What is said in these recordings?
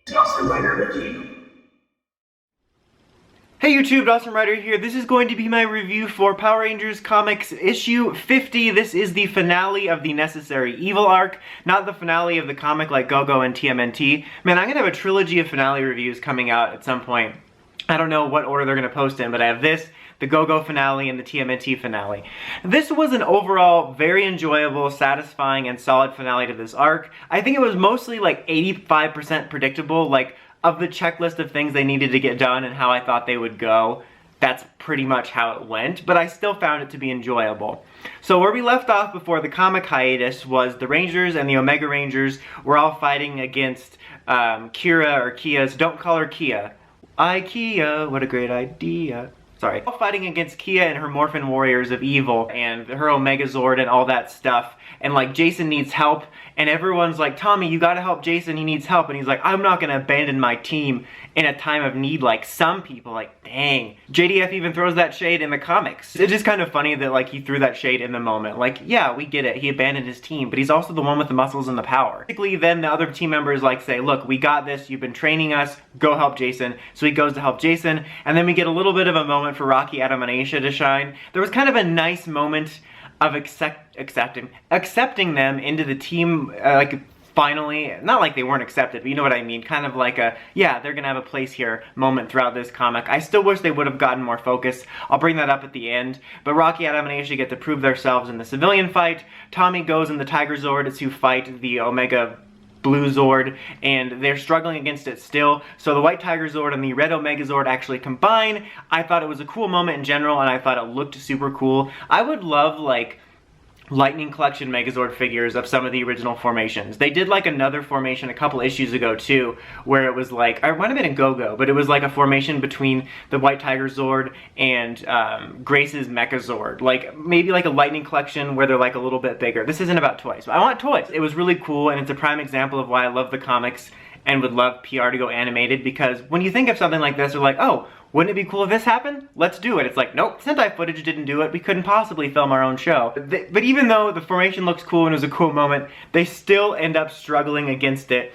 Dawson Rider Wiki. Hey YouTube, Dawson Rider here. This is going to be my review for Power Rangers Comics issue 50. This is the finale of the Necessary Evil arc, not the finale of the comic like Go-Go and TMNT. Man, I'm gonna have a trilogy of finale reviews coming out at some point. I don't know what order they're gonna post in, but I have this, the Go-Go finale, and the TMNT finale. This was an overall very enjoyable, satisfying, and solid finale to this arc. I think it was mostly like 85% predictable, like of the checklist of things they needed to get done and how I thought they would go. That's pretty much how it went, but I still found it to be enjoyable. So where we left off before the comic hiatus was the Rangers and the Omega Rangers were all fighting against Kira, or Kia's, don't call her Kia. Kia, what a great idea. Sorry. All fighting against Kia and her Morphin warriors of evil and her Omega Zord and all that stuff. And like Jason needs help and everyone's like, Tommy, you gotta help Jason, he needs help. And he's like, I'm not gonna abandon my team in a time of need like some people. Like, dang. JDF even throws that shade in the comics. It's just kind of funny that like he threw that shade in the moment. Like, yeah, we get it. He abandoned his team, but he's also the one with the muscles and the power. Basically, then the other team members like say, look, we got this. You've been training us. Go help Jason. So he goes to help Jason. And then we get a little bit of a moment for Rocky, Adam, and Aisha to shine. There was kind of a nice moment of accepting them into the team, like finally, not like they weren't accepted, but you know what I mean, kind of like a, yeah, they're gonna have a place here moment throughout this comic. I still wish they would have gotten more focus. I'll bring that up at the end, but Rocky, Adam, and Aisha get to prove themselves in the civilian fight. Tommy goes in the Tiger Zord to fight the Omega Blue Zord, and they're struggling against it still. So the White Tiger Zord and the Red Omega Zord actually combine. I thought it was a cool moment in general, and I thought it looked super cool. I would love, like, Lightning Collection Megazord figures of some of the original formations. They did like another formation a couple issues ago too, where it was like, it might have been in Go-Go, but it was like a formation between the White Tiger Zord and Grace's Mechazord. Like, maybe like a Lightning Collection where they're like a little bit bigger. This isn't about toys, but I want toys. It was really cool, and it's a prime example of why I love the comics and would love PR to go animated, because when you think of something like this, you're like, oh, wouldn't it be cool if this happened? Let's do it. It's like, nope, Sentai footage didn't do it. We couldn't possibly film our own show. But even though the formation looks cool and it was a cool moment, they still end up struggling against it.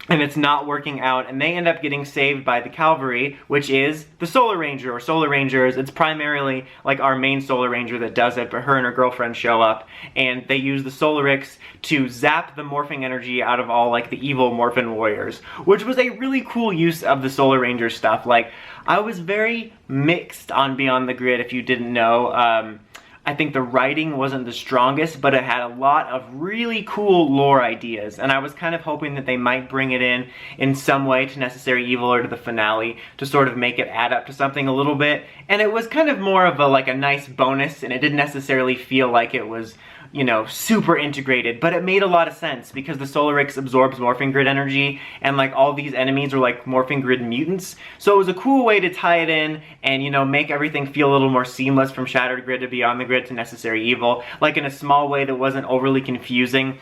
And it's not working out, and they end up getting saved by the Cavalry, which is the Solar Ranger, or Solar Rangers. It's primarily like our main Solar Ranger that does it, but her and her girlfriend show up, and they use the Solarix to zap the morphing energy out of all like the evil Morphin warriors, which was a really cool use of the Solar Ranger stuff. Like, I was very mixed on Beyond the Grid, if you didn't know. I think the writing wasn't the strongest, but it had a lot of really cool lore ideas, and I was kind of hoping that they might bring it in some way to Necessary Evil or to the finale to sort of make it add up to something a little bit. And it was kind of more of a like a nice bonus, and it didn't necessarily feel like it was, you know, super integrated, but it made a lot of sense because the Solarix absorbs Morphing Grid energy, and like all these enemies are like Morphing Grid mutants. So it was a cool way to tie it in and, you know, make everything feel a little more seamless from Shattered Grid to Beyond the Grid to Necessary Evil, like in a small way that wasn't overly confusing.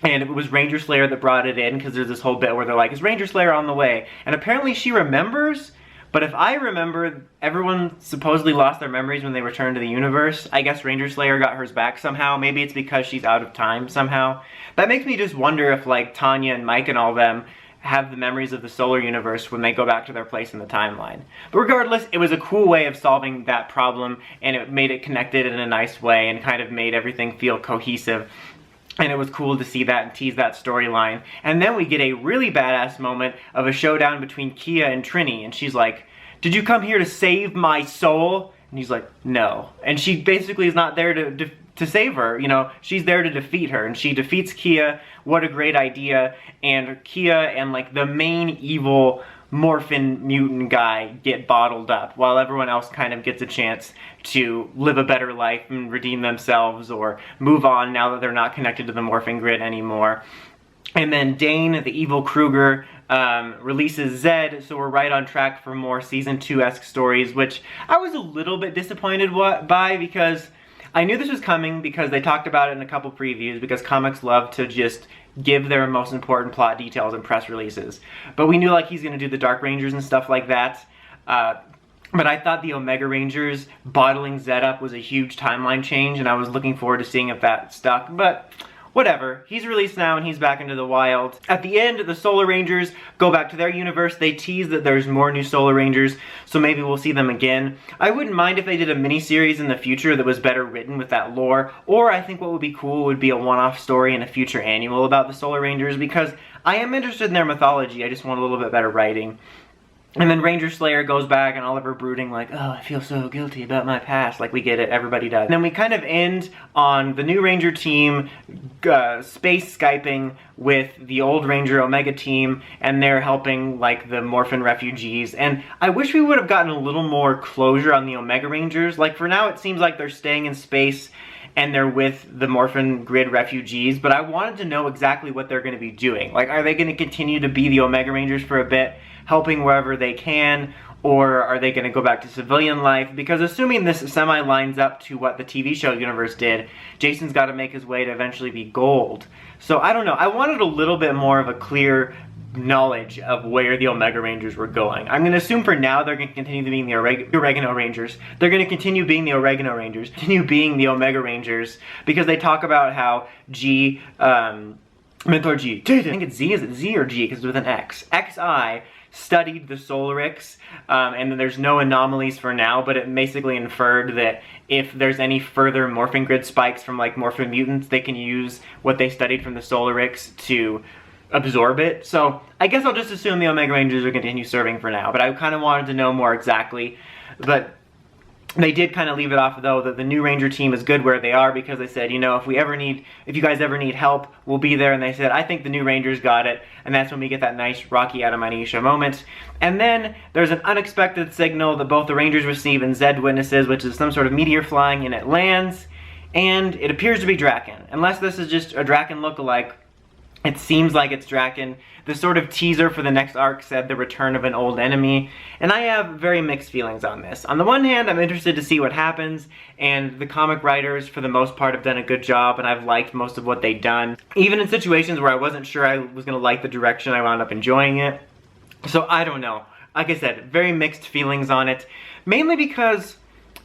And it was Ranger Slayer that brought it in, because there's this whole bit where they're like, is Ranger Slayer on the way? And apparently she remembers. But if I remember, everyone supposedly lost their memories when they returned to the universe. I guess Ranger Slayer got hers back somehow. Maybe it's because she's out of time somehow. That makes me just wonder if like Tanya and Mike and all them have the memories of the solar universe when they go back to their place in the timeline. But regardless, it was a cool way of solving that problem, and it made it connected in a nice way and kind of made everything feel cohesive. And it was cool to see that and tease that storyline. And then we get a really badass moment of a showdown between Kia and Trini. And she's like, did you come here to save my soul? And he's like, no. And she basically is not there to save her. You know, she's there to defeat her. And she defeats Kia. What a great idea. And Kia and like the main evil Morphin mutant guy get bottled up, while everyone else kind of gets a chance to live a better life and redeem themselves or move on now that they're not connected to the Morphing Grid anymore. And then Dane, the evil Kruger, releases Zed, so we're right on track for more Season 2-esque stories, which I was a little bit disappointed by, because I knew this was coming because they talked about it in a couple previews, because comics love to just give their most important plot details in press releases. But we knew like he's going to do the Dark Rangers and stuff like that. But I thought the Omega Rangers bottling Zed up was a huge timeline change, and I was looking forward to seeing if that stuck. But whatever. He's released now and he's back into the wild. At the end, the Solar Rangers go back to their universe. They tease that there's more new Solar Rangers, so maybe we'll see them again. I wouldn't mind if they did a mini-series in the future that was better written with that lore, or I think what would be cool would be a one-off story in a future annual about the Solar Rangers, because I am interested in their mythology. I just want a little bit better writing. And then Ranger Slayer goes back and all of her brooding like, oh, I feel so guilty about my past. Like, we get it, everybody does. And then we kind of end on the new Ranger team space Skyping with the old Ranger Omega team, and they're helping, like, the Morphin refugees. And I wish we would have gotten a little more closure on the Omega Rangers. Like, for now it seems like they're staying in space and they're with the Morphin grid refugees, but I wanted to know exactly what they're going to be doing. Like, are they going to continue to be the Omega Rangers for a bit, helping wherever they can, or are they going to go back to civilian life? Because assuming this semi lines up to what the TV show universe did, Jason's got to make his way to eventually be Gold. So I don't know, I wanted a little bit more of a clear knowledge of where the Omega Rangers were going. I'm going to assume for now they're going to continue being the Oregano Rangers. They're going to continue being the Oregano Rangers, continue being the Omega Rangers, because they talk about how Mentor G, I think it's Z, is it Z or G, because it's with an X. XI studied the Solarics, and then there's no anomalies for now, but it basically inferred that if there's any further Morphin grid spikes from like Morphin mutants, they can use what they studied from the Solarics to absorb it. So I guess I'll just assume the Omega Rangers will continue serving for now, but I kind of wanted to know more exactly. But they did kind of leave it off, though, that the new Ranger team is good where they are, because they said, you know, if you guys ever need help, we'll be there. And they said, I think the new Rangers got it. And that's when we get that nice Rocky Adam Anisha moment. And then there's an unexpected signal that both the Rangers receive and Zed witnesses, which is some sort of meteor flying, and it lands. And it appears to be Drakken. Unless this is just a Drakken lookalike, it seems like it's Drakken. The sort of teaser for the next arc said the return of an old enemy, and I have very mixed feelings on this. On the one hand, I'm interested to see what happens, and the comic writers, for the most part, have done a good job, and I've liked most of what they've done. Even in situations where I wasn't sure I was going to like the direction, I wound up enjoying it. So I don't know. Like I said, very mixed feelings on it, mainly because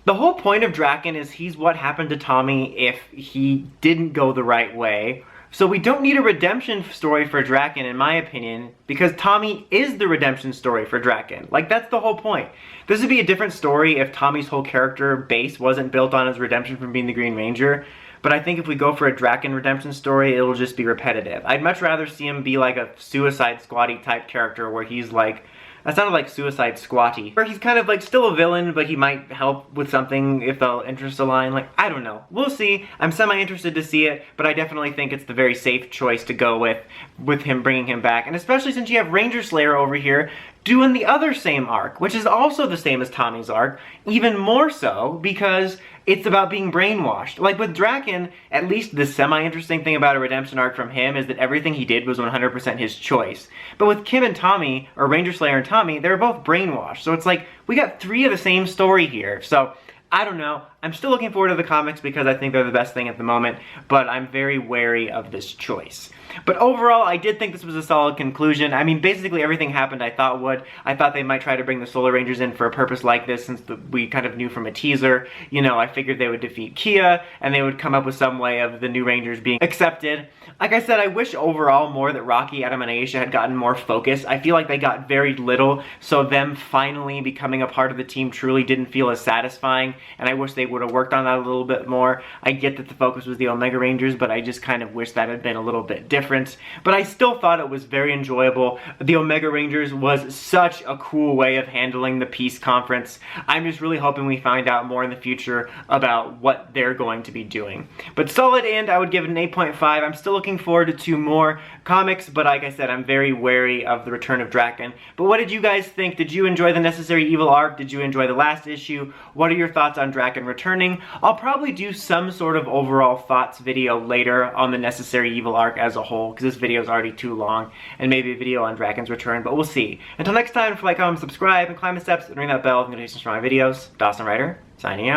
the whole point of Drakken is he's what happened to Tommy if he didn't go the right way. So we don't need a redemption story for Drakken, in my opinion, because Tommy is the redemption story for Drakken. Like, that's the whole point. This would be a different story if Tommy's whole character base wasn't built on his redemption from being the Green Ranger. But I think if we go for a Drakken redemption story, it'll just be repetitive. I'd much rather see him be like a Suicide Squad-y type character where he's like, that sounded like Suicide Squatty. Where he's kind of like still a villain, but he might help with something if the interests align. Like, I don't know. We'll see. I'm semi-interested to see it, but I definitely think it's the very safe choice to go with him bringing him back. And especially since you have Ranger Slayer over here doing the other same arc, which is also the same as Tommy's arc, even more so because it's about being brainwashed. Like with Drakken, at least the semi-interesting thing about a redemption arc from him is that everything he did was 100% his choice. But with Kim and Tommy, or Ranger Slayer and Tommy, they were both brainwashed. So it's like, we got 3 of the same story here. So, I don't know. I'm still looking forward to the comics because I think they're the best thing at the moment, but I'm very wary of this choice. But overall, I did think this was a solid conclusion. I mean, basically everything happened I thought would. I thought they might try to bring the Solar Rangers in for a purpose like this, since we kind of knew from a teaser. You know, I figured they would defeat Kia, and they would come up with some way of the new Rangers being accepted. Like I said, I wish overall more that Rocky, Adam, and Aisha had gotten more focus. I feel like they got very little, so them finally becoming a part of the team truly didn't feel as satisfying, and I wish they would have worked on that a little bit more. I get that the focus was the Omega Rangers, but I just kind of wish that had been a little bit different. But I still thought it was very enjoyable. The Omega Rangers was such a cool way of handling the peace conference. I'm just really hoping we find out more in the future about what they're going to be doing. But solid end, I would give it an 8.5. I'm still looking forward to more comics, but like I said, I'm very wary of the return of Drakken. But what did you guys think? Did you enjoy the Necessary Evil arc? Did you enjoy the last issue? What are your thoughts on Drakken returning? I'll probably do some sort of overall thoughts video later on the Necessary Evil arc as a whole, because this video is already too long, and maybe a video on Drakken's return, but we'll see. Until next time, like, comment, subscribe, and climb the steps, and ring that bell for notifications for my videos. Dawson Ryder, signing out.